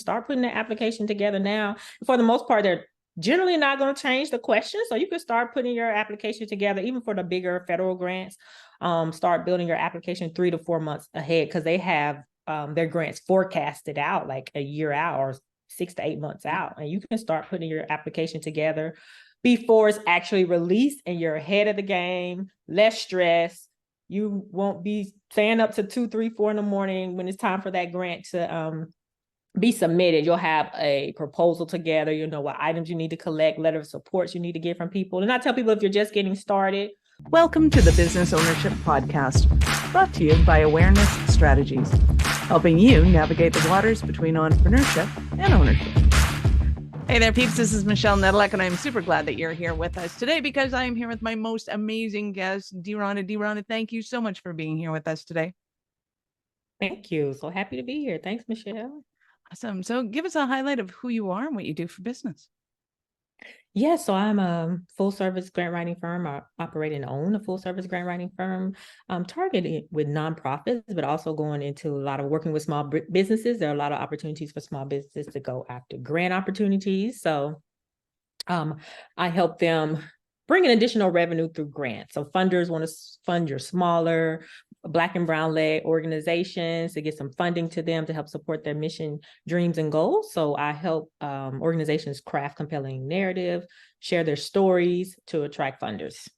start putting the application together now. For the most part, they're generally not going to change the questions. So you can start putting your application together, even for the bigger federal grants. Start building your application 3 to 4 months ahead, because they have their grants forecasted out like a year out or 6 to 8 months out. And you can start putting your application together before it's actually released, and you're ahead of the game, less stress. You won't be staying up to 2, 3, 4 in the morning when it's time for that grant to be submitted. You'll have a proposal together. You'll know what items you need to collect, letter of supports you need to get from people. And I tell people, if you're just getting started. Welcome to the Business Ownership Podcast, brought to you by Awareness Strategies, helping you navigate the waters between entrepreneurship and ownership. Hey there, peeps. This is Michelle Nedelec, and I'm super glad that you're here with us today because I'm here with my most amazing guest, DeaRonda. DeaRonda, thank you so much for being here with us today. Thank you. So happy to be here. Thanks, Michelle. Awesome. So give us a highlight of who you are and what you do for business. Yeah, so I'm a full service grant writing firm. I operate and own a full service grant writing firm, targeted with nonprofits, but also going into a lot of working with small businesses. There are a lot of opportunities for small businesses to go after grant opportunities. So I help them bring in additional revenue through grants. So funders want to fund your smaller Black and brown-led organizations to get some funding to them to help support their mission, dreams, and goals. So I help organizations craft compelling narrative, share their stories to attract funders.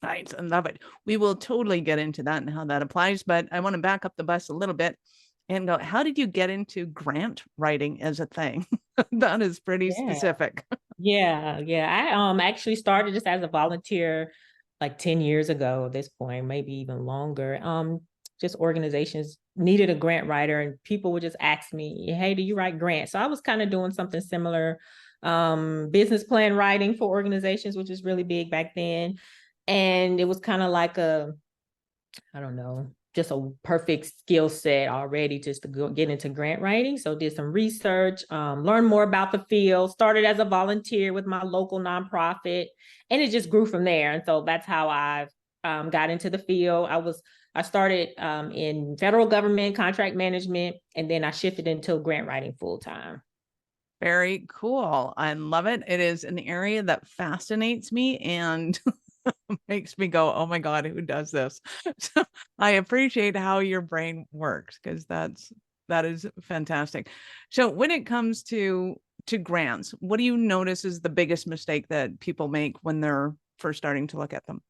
Nice. I love it. We will totally get into that and how that applies, but I want to back up the bus a little bit and go, how did you get into grant writing as a thing? That is pretty specific. Yeah. I actually started just as a volunteer like 10 years ago at this point, maybe even longer. Just organizations needed a grant writer, and people would just ask me, hey, do you write grants? So I was kind of doing something similar, business plan writing for organizations, which was really big back then. And it was kind of like just a perfect skill set already just to go get into grant writing. So did some research, learn more about the field, started as a volunteer with my local nonprofit, and it just grew from there. And so that's how I got into the field. I started in federal government contract management, and then I shifted into grant writing full time. Very cool. I love it. It is an area that fascinates me and makes me go, oh my God, who does this? So I appreciate how your brain works, because that is fantastic. So when it comes to grants, what do you notice is the biggest mistake that people make when they're first starting to look at them?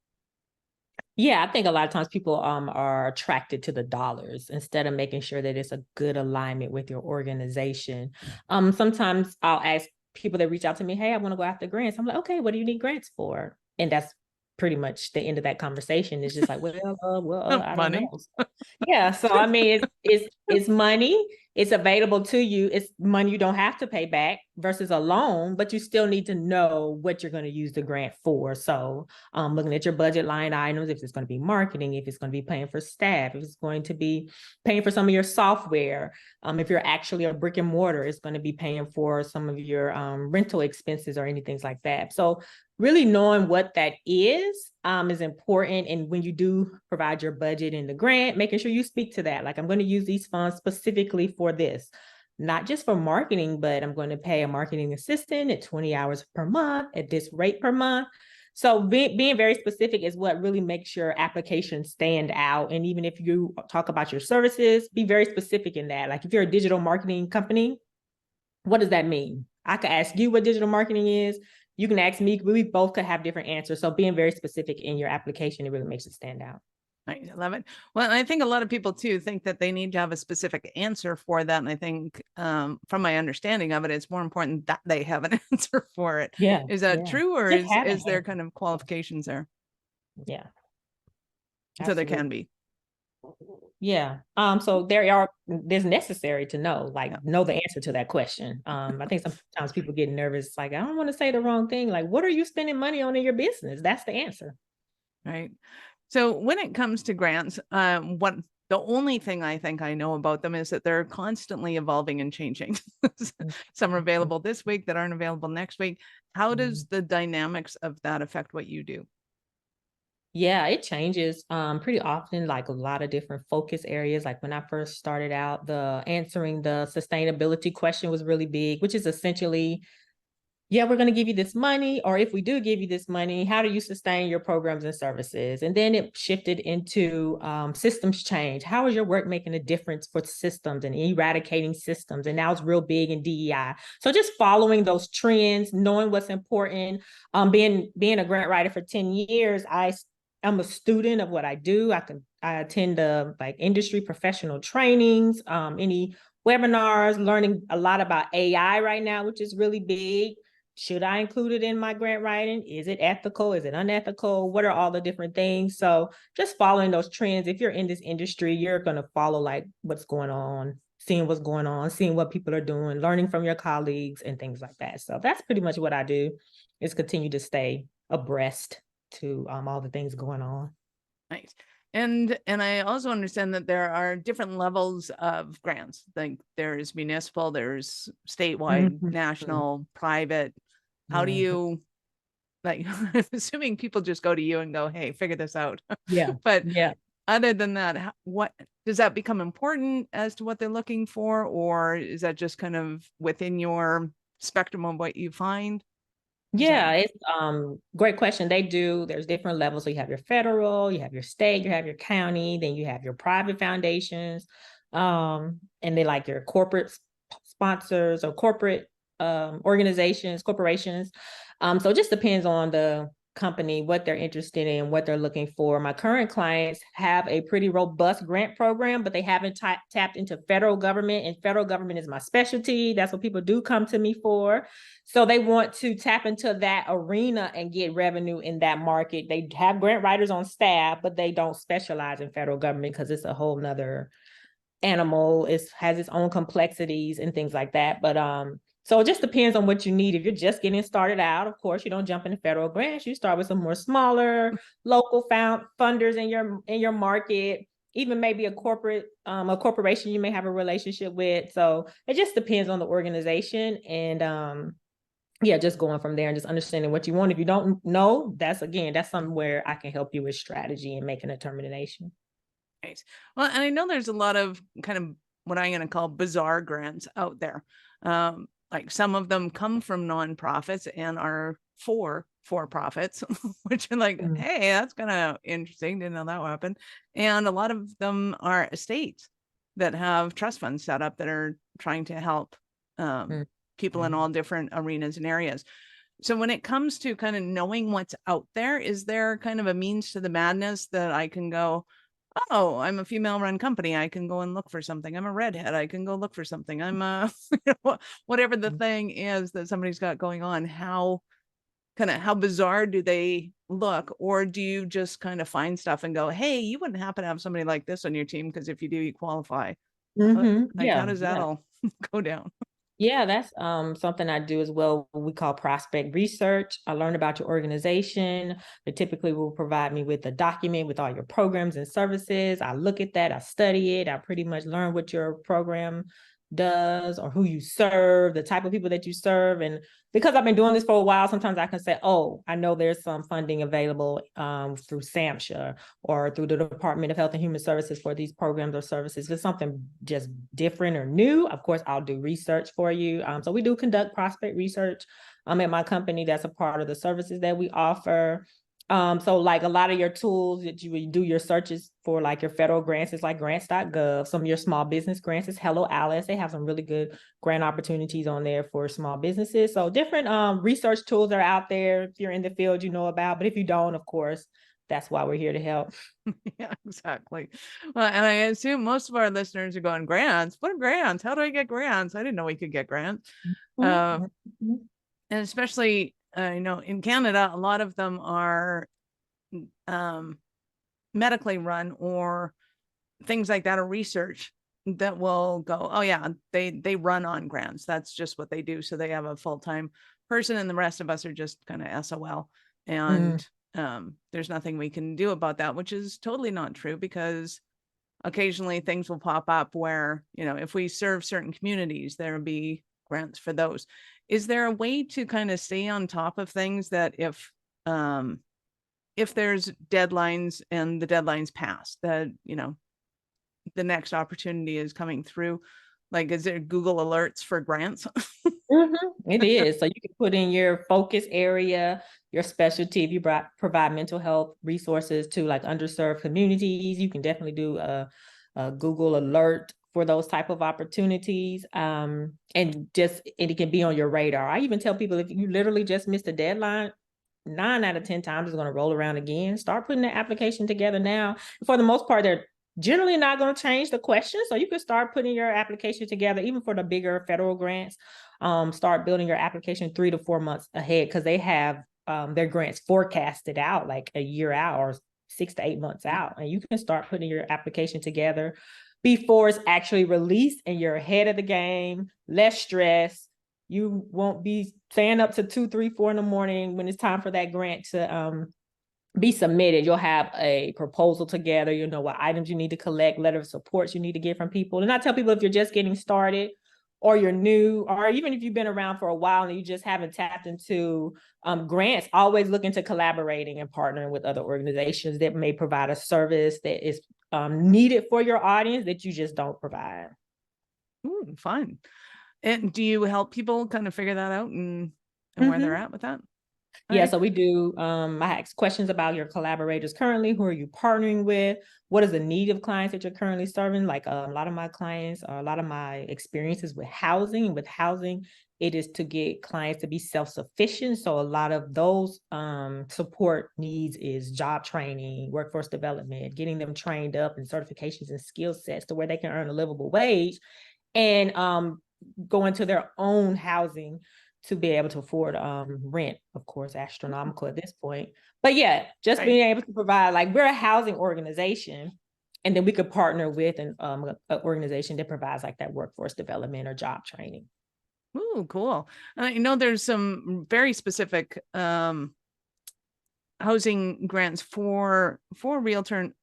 Yeah, I think a lot of times people are attracted to the dollars instead of making sure that it's a good alignment with your organization. Sometimes I'll ask people that reach out to me, hey, I want to go after grants. I'm like, okay, what do you need grants for? And that's pretty much the end of that conversation. It's just like, I don't know. Yeah. So, I mean, it's money. It's available to you. It's money you don't have to pay back versus a loan, but you still need to know what you're going to use the grant for. So looking at your budget line items, if it's going to be marketing, if it's going to be paying for staff, if it's going to be paying for some of your software, if you're actually a brick and mortar, it's going to be paying for some of your rental expenses or anything like that. So really knowing what that is important. And when you do provide your budget in the grant, making sure you speak to that. Like, I'm going to use these funds specifically for this, not just for marketing, but I'm going to pay a marketing assistant at 20 hours per month at this rate per month. So being very specific is what really makes your application stand out. And even if you talk about your services, be very specific in that. Like, if you're a digital marketing company, what does that mean? I could ask you what digital marketing is. You can ask me, we both could have different answers. So being very specific in your application, it really makes it stand out. I love it. Well, I think a lot of people too think that they need to have a specific answer for that. And I think from my understanding of it, it's more important that they have an answer for it. Yeah. Is that true? Or is there kind of qualifications there? Yeah. Absolutely. So there can be. Yeah. So there's necessary to know, know the answer to that question. I think sometimes people get nervous, like, I don't want to say the wrong thing. Like, what are you spending money on in your business? That's the answer. Right. So when it comes to grants, the only thing I think I know about them is that they're constantly evolving and changing. Some are available this week that aren't available next week. How does the dynamics of that affect what you do? Yeah, it changes pretty often, like a lot of different focus areas. Like when I first started out, the answering the sustainability question was really big, which is essentially, yeah, we're going to give you this money, or if we do give you this money, how do you sustain your programs and services? And then it shifted into systems change. How is your work making a difference for systems and eradicating systems? And now it's real big in DEI. So just following those trends, knowing what's important. Being a grant writer for 10 years, I'm a student of what I do. I attend like industry professional trainings, any webinars, learning a lot about AI right now, which is really big. Should I include it in my grant writing? Is it ethical? Is it unethical? What are all the different things? So just following those trends. If you're in this industry, you're going to follow like what's going on, seeing what's going on, seeing what people are doing, learning from your colleagues and things like that. So that's pretty much what I do, is continue to stay abreast to all the things going on. Nice. And I also understand that there are different levels of grants. Like there's municipal, there's statewide, Mm-hmm. national, private. How do Mm-hmm. you, like, I'm assuming people just go to you and go, hey, figure this out. Yeah. But Yeah. other than that, what does that become important as to what they're looking for? Or is that just kind of within your spectrum of what you find? Yeah, it's great question. There's different levels. So you have your federal, you have your state, you have your county, then you have your private foundations, and they like your corporate sponsors or corporate organizations, corporations. So it just depends on the company, what they're interested in, what they're looking for. My current clients have a pretty robust grant program, but they haven't tapped into federal government, and federal government is my specialty. That's what people do come to me for. So they want to tap into that arena and get revenue in that market. They have grant writers on staff, but they don't specialize in federal government because it's a whole nother animal. It has its own complexities and things like that. But so it just depends on what you need. If you're just getting started out, of course, you don't jump into federal grants. You start with some more smaller local funders in your market. Even maybe a corporation you may have a relationship with. So it just depends on the organization, and yeah, just going from there and just understanding what you want. If you don't know, that's somewhere I can help you with strategy and making a determination. Right. Well, and I know there's a lot of kind of what I'm going to call bizarre grants out there. Like some of them come from nonprofits and are for profits, which are like, Mm. hey, that's kind of interesting. Didn't know that would happen. And a lot of them are estates that have trust funds set up that are trying to help Mm. people in Mm. all different arenas and areas. So when it comes to kind of knowing what's out there, is there kind of a means to the madness that I can go, oh, I'm a female run company, I can go and look for something. I'm a redhead, I can go look for something. I'm whatever the thing is that somebody's got going on, how bizarre do they look? Or do you just kind of find stuff and go, hey, you wouldn't happen to have somebody like this on your team, because if you do, you qualify. Mm-hmm. Like how Yeah, does that yeah. all go down? Yeah, that's something I do as well. We call prospect research. I learn about your organization. They typically will provide me with a document with all your programs and services. I look at that, I study it, I pretty much learn what your program does or who you serve, the type of people that you serve. And because I've been doing this for a while, sometimes I can say, oh, I know there's some funding available through SAMHSA or through the Department of Health and Human Services for these programs or services. If it's something just different or new, of course, I'll do research for you. So we do conduct prospect research at my company. That's a part of the services that we offer. So like a lot of your tools that you would do your searches for, like your federal grants is like grants.gov. Some of your small business grants is Hello Alice. They have some really good grant opportunities on there for small businesses. So different research tools are out there if you're in the field you know about. But if you don't, of course, that's why we're here to help. Yeah, exactly. Well, and I assume most of our listeners are going, grants? What are grants? How do I get grants? I didn't know we could get grants. Uh, Mm-hmm. and especially, in Canada, a lot of them are um, medically run or things like that, or research that will go, oh yeah, they run on grants. That's just what they do. So they have a full-time person, and the rest of us are just kind of SOL. Mm-hmm. And there's nothing we can do about that, which is totally not true, because occasionally things will pop up where, if we serve certain communities, there'll be grants for those. Is there a way to kind of stay on top of things that if if there's deadlines and the deadlines pass, that, the next opportunity is coming through? Like, is there Google alerts for grants? It is. So you can put in your focus area, your specialty. If you provide mental health resources to like underserved communities, you can definitely do a Google alert for those type of opportunities. And it can be on your radar. I even tell people, if you literally just missed a deadline, 9 out of 10 times it's going to roll around again. Start putting the application together now. For the most part, they're generally not going to change the question. So you can start putting your application together, even for the bigger federal grants. Start building your application 3 to 4 months ahead, because they have their grants forecasted out like a year out or 6 to 8 months out. And you can start putting your application together before it's actually released, and you're ahead of the game, less stress. You won't be staying up to 2, 3, 4 in the morning when it's time for that grant to be submitted. You'll have a proposal together. You'll know what items you need to collect, letter of supports you need to get from people. And I tell people, if you're just getting started, or you're new, or even if you've been around for a while and you just haven't tapped into grants, always look into collaborating and partnering with other organizations that may provide a service that is needed for your audience that you just don't provide. Ooh, fun. And do you help people kind of figure that out and where they're at with that? Yeah, so we do. I ask questions about your collaborators currently. Who are you partnering with? What is the need of clients that you're currently serving? Like a lot of my clients, or a lot of my experiences with housing. With housing, it is to get clients to be self-sufficient. So a lot of those support needs is job training, workforce development, getting them trained up in certifications and skill sets to where they can earn a livable wage, and go into their own housing to be able to afford rent, of course, astronomical at this point. But yeah, just being able to provide, like, we're a housing organization, and then we could partner with an organization that provides like that workforce development or job training. Ooh, cool. I know there's some very specific housing grants for realtor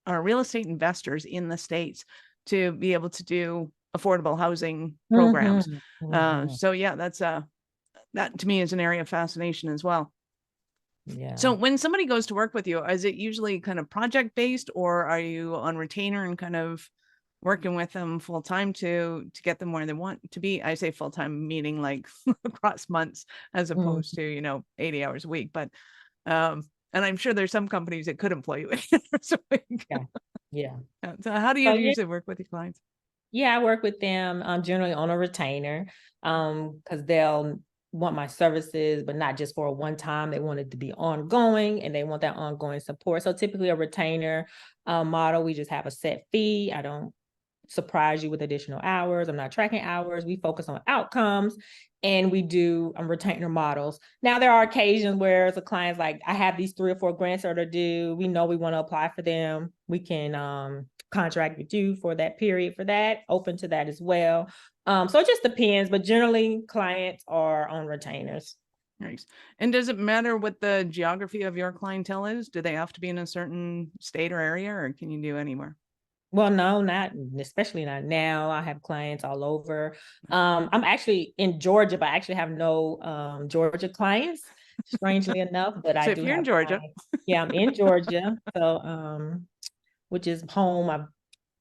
or real estate investors in the States to be able to do affordable housing programs. So yeah, that to me is an area of fascination as well. Yeah. So when somebody goes to work with you, is it usually kind of project based, or are you on retainer and kind of working with them full time to get them where they want to be? I say full time, meaning like across months, as opposed to 80 hours a week. But and I'm sure there's some companies that could employ you 8 hours a week. Yeah. So how do you usually work with your clients? Yeah, I work with them generally on a retainer, because they'll want my services, but not just for a one time. They want it to be ongoing, and they want that ongoing support. So typically a retainer model, we just have a set fee. I don't surprise you with additional hours. I'm not tracking hours. We focus on outcomes, and we do retainer models. Now, there are occasions where the client's like, I have these 3 or 4 grants that are due. We know we want to apply for them. We can contract with you for that period for that, open to that as well. So it just depends, but generally clients are on retainers. Nice. And does it matter what the geography of your clientele is? Do they have to be in a certain state or area, or can you do anywhere? Well, no, not especially not now. I have clients all over. I'm actually in Georgia, but I actually have no Georgia clients, strangely enough. But So I if do you're in have Georgia, clients. Yeah, I'm in Georgia, so which is home. I'm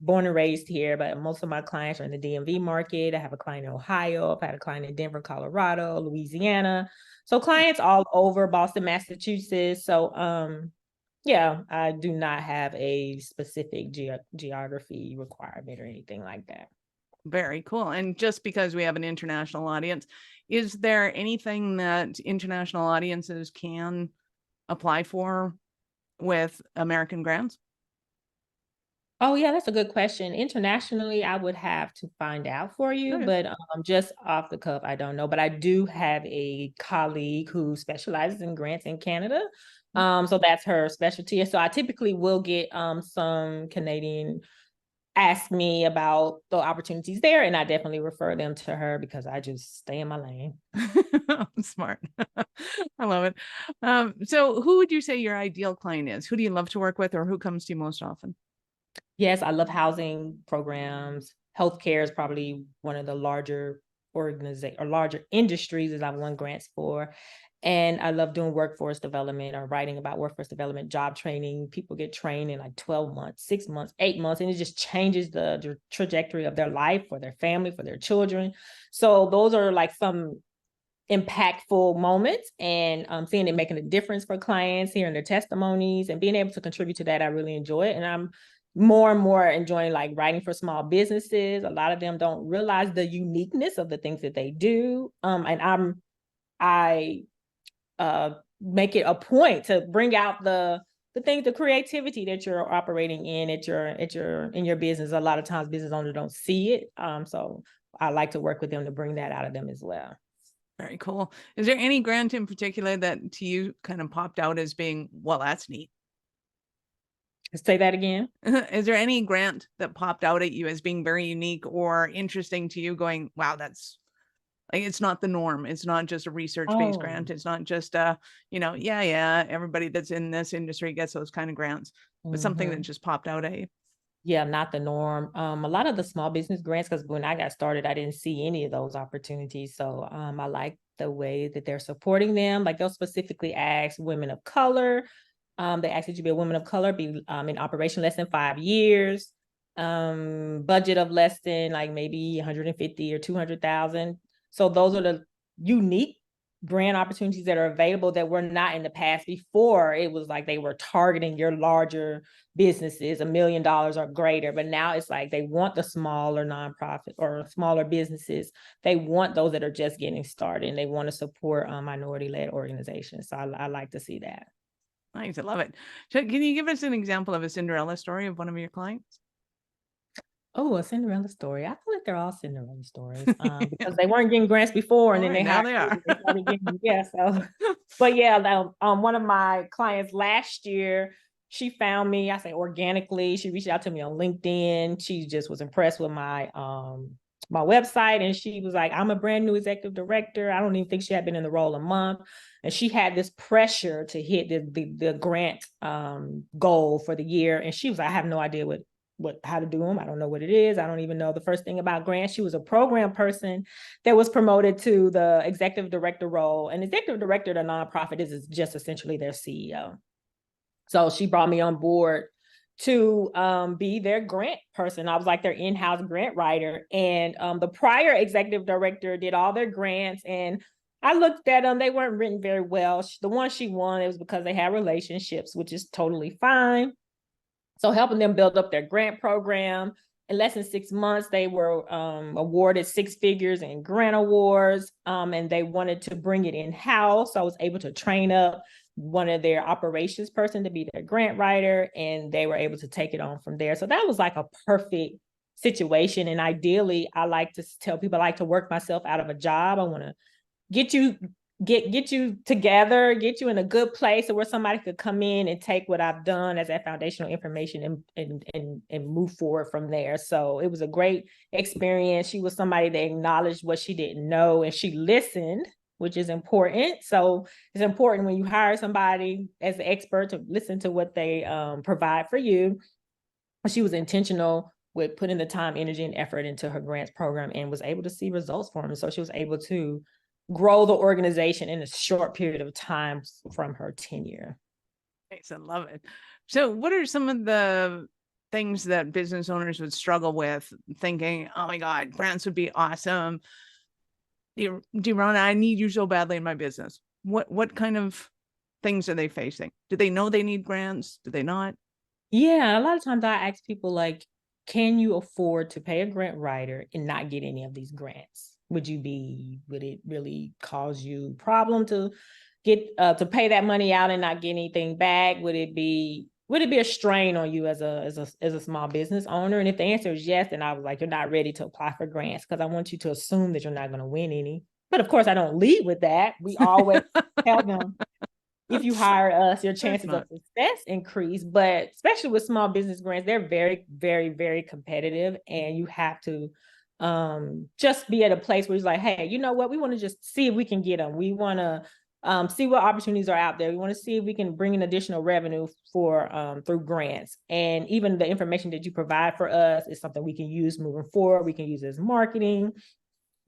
born and raised here, but most of my clients are in the DMV market. I have a client in Ohio. I've had a client in Denver, Colorado, Louisiana. So clients all over Boston, Massachusetts. So yeah, I do not have a specific geography requirement or anything like that. very cool. And just because we have an international audience, is there anything that international audiences can apply for with American grants? Oh, yeah, that's a good question. Internationally, I would have to find out for you, Okay. but just off the cuff, I don't know. But I do have a colleague who specializes in grants in Canada. So that's her specialty. So I typically will get some Canadian ask me about the opportunities there, and I definitely refer them to her because I just stay in my lane. Smart. I love it. So who would you say your ideal client is? Who do you love to work with, or who comes to you most often? Yes, I love housing programs. Healthcare is probably one of the larger organization or larger industries that I've won grants for. And I love doing workforce development or writing about workforce development, job training. People get trained in like 12 months, 6 months, 8 months, and it just changes the trajectory of their life, for their family, for their children. So those are like some impactful moments, and seeing it making a difference for clients, hearing their testimonies and being able to contribute to that. I really enjoy it. And I'm more and more enjoying like writing for small businesses. A lot of them don't realize the uniqueness of the things that they do. And I make it a point to bring out the things, the creativity that you're operating in in your business. A lot of times business owners don't see it. So I like to work with them to bring that out of them as well. Very cool. Is there any grant in particular that to you kind of popped out as being, well, that's neat? Say that again. Is there any grant that popped out at you as being very unique or interesting to you, going, wow, that's like, it's not the norm. It's not just a research-based grant. It's not just yeah, everybody that's in this industry gets those kind of grants, but something that just popped out at you. Yeah, not the norm. A lot of the small business grants, because when I got started, I didn't see any of those opportunities. So I like the way that they're supporting them. Like they'll specifically ask women of color. They ask that you be a woman of color, be in operation less than 5 years, budget of less than like maybe 150 or 200,000. So those are the unique grant opportunities that are available that were not in the past. Before, it was like they were targeting your larger businesses, $1 million or greater, but now it's like they want the smaller nonprofit or smaller businesses. They want those that are just getting started, and they want to support minority-led organizations. So I like to see that. Nice, I love it. So can you give us an example of a Cinderella story of one of your clients? Oh, a Cinderella story. I feel like they're all Cinderella stories because they weren't getting grants before, and then they now hired they are. they started getting, yeah. So, but yeah, one of my clients last year, she found me. I say organically. She reached out to me on LinkedIn. She just was impressed with my website, and she was like, "I'm a brand new executive director." I don't even think she had been in the role a month, and she had this pressure to hit the grant goal for the year, and she was like, "I have no idea how to do them. I don't know what it is. I don't even know the first thing about grants." She was a program person that was promoted to the executive director role. And executive director of a nonprofit is just essentially their CEO. So she brought me on board to be their grant person. I was like their in-house grant writer. And the prior executive director did all their grants, and I looked at them. They weren't written very well. The one she won, it was because they had relationships, which is totally fine. So helping them build up their grant program. In less than 6 months, they were awarded 6 figures in grant awards, and they wanted to bring it in-house. So I was able to train up one of their operations person to be their grant writer, and they were able to take it on from there. So that was like a perfect situation. And ideally, I like to tell people I like to work myself out of a job. I want to get you together, get you in a good place where somebody could come in and take what I've done as that foundational information and move forward from there. So it was a great experience. She was somebody that acknowledged what she didn't know, and she listened, which is important. So it's important when you hire somebody as an expert to listen to what they provide for you. She was intentional with putting the time, energy, and effort into her grants program, and was able to see results for them. So she was able to grow the organization in a short period of time from her tenure. Nice, I love it. So what are some of the things that business owners would struggle with, thinking, oh my God, grants would be awesome. DeaRonda, I need you so badly in my business. What kind of things are they facing? Do they know they need grants? Do they not? Yeah, a lot of times I ask people like, can you afford to pay a grant writer and not get any of these grants? Would it really cause you problem to get to pay that money out and not get anything back? Would it be a strain on you as a small business owner? And if the answer is yes, then I was like, you're not ready to apply for grants, because I want you to assume that you're not going to win any. But of course, I don't lead with that. We always tell them, if you hire us, your chances of success increase. But especially with small business grants, they're very, very, very competitive, and you have to just be at a place where it's like, hey, you know what? We want to just see if we can get them. We want to see what opportunities are out there. We want to see if we can bring in additional revenue for through grants. And even the information that you provide for us is something we can use moving forward. We can use as marketing.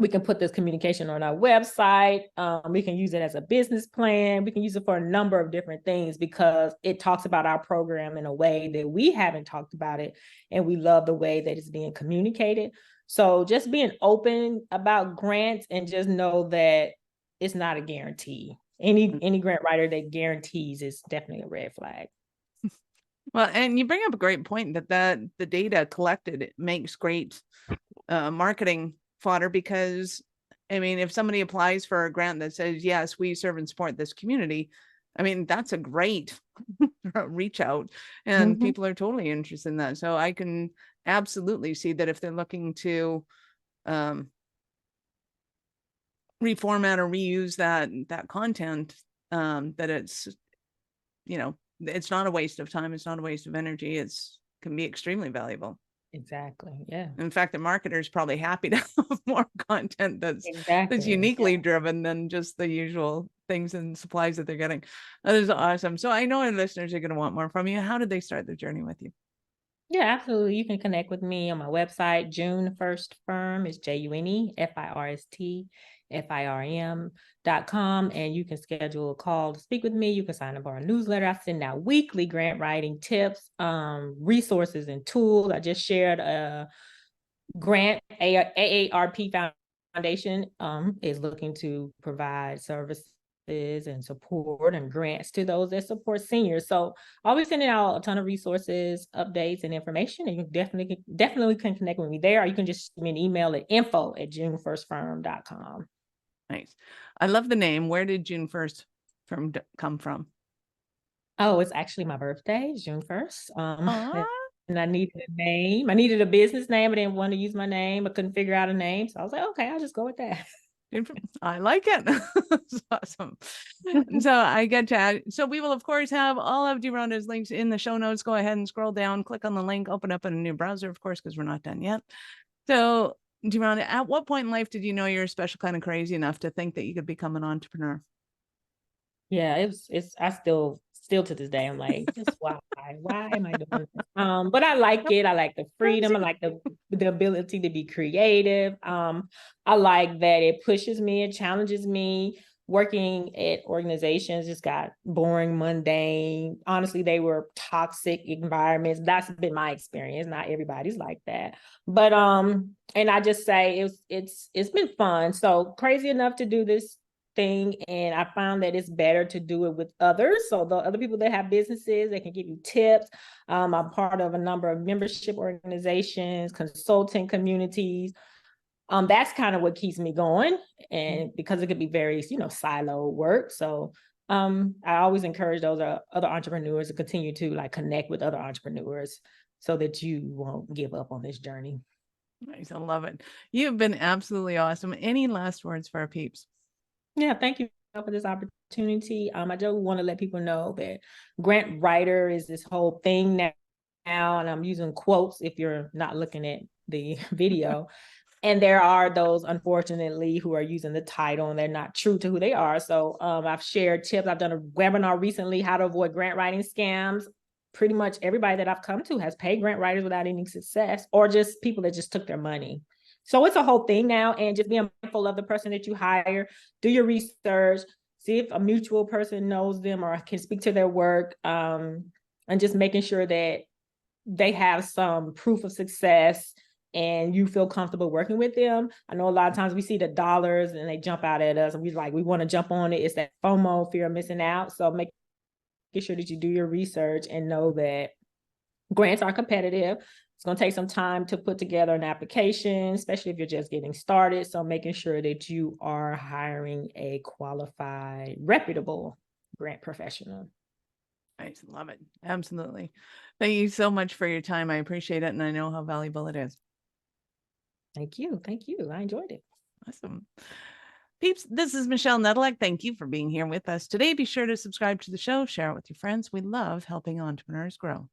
We can put this communication on our website. We can use it as a business plan. We can use it for a number of different things because it talks about our program in a way that we haven't talked about it. And we love the way that it's being communicated. So just being open about grants and just know that it's not a guarantee. Any grant writer that guarantees is definitely a red flag. Well, and you bring up a great point that the data collected, it makes great marketing fodder, because I mean, if somebody applies for a grant that says, yes, we serve and support this community, I mean, that's a great reach out, and people are totally interested in that. So I can absolutely see that if they're looking to reformat or reuse that content, that it's, you know, it's not a waste of time. It's not a waste of energy. It's can be extremely valuable. Exactly. Yeah. In fact, the marketer is probably happy to have more content that's uniquely driven than just the usual things and supplies that they're getting. That is awesome. So I know our listeners are going to want more from you. How did they start their journey with you? Yeah, absolutely. You can connect with me on my website. June First Firm is JUNEFIRSTFIRM.com. And you can schedule a call to speak with me. You can sign up for our newsletter. I send out weekly grant writing tips, resources, and tools. I just shared a grant. AARP Foundation is looking to provide services and support and grants to those that support seniors. So I'll be sending out a ton of resources, updates, and information. And you definitely can connect with me there, or you can just send me an email at info@junefirstfirm.com. Nice. I love the name. Where did June 1st Firm come from? Oh, it's actually my birthday, June 1st. And I needed a name. I needed a business name. I didn't want to use my name. I couldn't figure out a name. So I was like, okay, I'll just go with that. I like it. It's awesome. So I get to add, so we will of course have all of DeaRonda's links in the show notes. Go ahead and scroll down, click on the link, open up in a new browser, of course, because we're not done yet. So DeaRonda, at what point in life did you know you're a special kind of crazy enough to think that you could become an entrepreneur? Yeah, I still to this day, I'm like, just why am I doing this? But I like it. I like the freedom. I like the ability to be creative. I like that it pushes me, it challenges me. Working at organizations just got boring, mundane. Honestly, they were toxic environments. That's been my experience. Not everybody's like that. But and I just say it's been fun. So crazy enough to do this thing, and I found that it's better to do it with others. So the other people that have businesses, they can give you tips. I'm part of a number of membership organizations, consulting communities. That's kind of what keeps me going, and because it could be very, silo work. So I always encourage those other entrepreneurs to continue to like connect with other entrepreneurs so that you won't give up on this journey. Nice. I love it. You've been absolutely awesome. Any last words for our peeps? Yeah, thank you for this opportunity. I do want to let people know that grant writer is this whole thing now, and I'm using quotes if you're not looking at the video. And there are those, unfortunately, who are using the title and they're not true to who they are. So I've shared tips. I've done a webinar recently, how to avoid grant writing scams. Pretty much everybody that I've come to has paid grant writers without any success, or just people that just took their money. So it's a whole thing now, and just being mindful of the person that you hire. Do your research, see if a mutual person knows them or can speak to their work, and just making sure that they have some proof of success and you feel comfortable working with them. I know a lot of times we see the dollars and they jump out at us and we want to jump on it. It's that FOMO, fear of missing out. So make sure that you do your research and know that grants are competitive. It's going to take some time to put together an application, especially if you're just getting started. So making sure that you are hiring a qualified, reputable grant professional. I love it. Absolutely. Thank you so much for your time. I appreciate it. And I know how valuable it is. Thank you. Thank you. I enjoyed it. Awesome. Peeps, this is Michelle Nedelec. Thank you for being here with us today. Be sure to subscribe to the show, share it with your friends. We love helping entrepreneurs grow.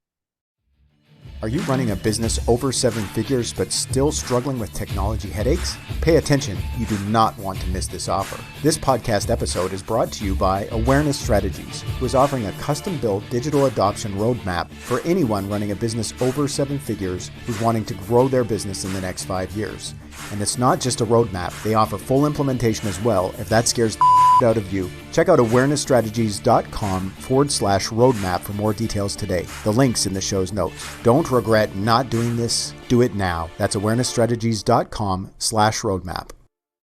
Are you running a business over 7 figures but still struggling with technology headaches? Pay attention, you do not want to miss this offer. This podcast episode is brought to you by Awareness Strategies, who is offering a custom-built digital adoption roadmap for anyone running a business over 7 figures who's wanting to grow their business in the next 5 years. And it's not just a roadmap. They offer full implementation as well, if that scares the out of you. Check out awarenessstrategies.com/roadmap for more details today. The link's in the show's notes. Don't regret not doing this. Do it now. That's awarenessstrategies.com/roadmap.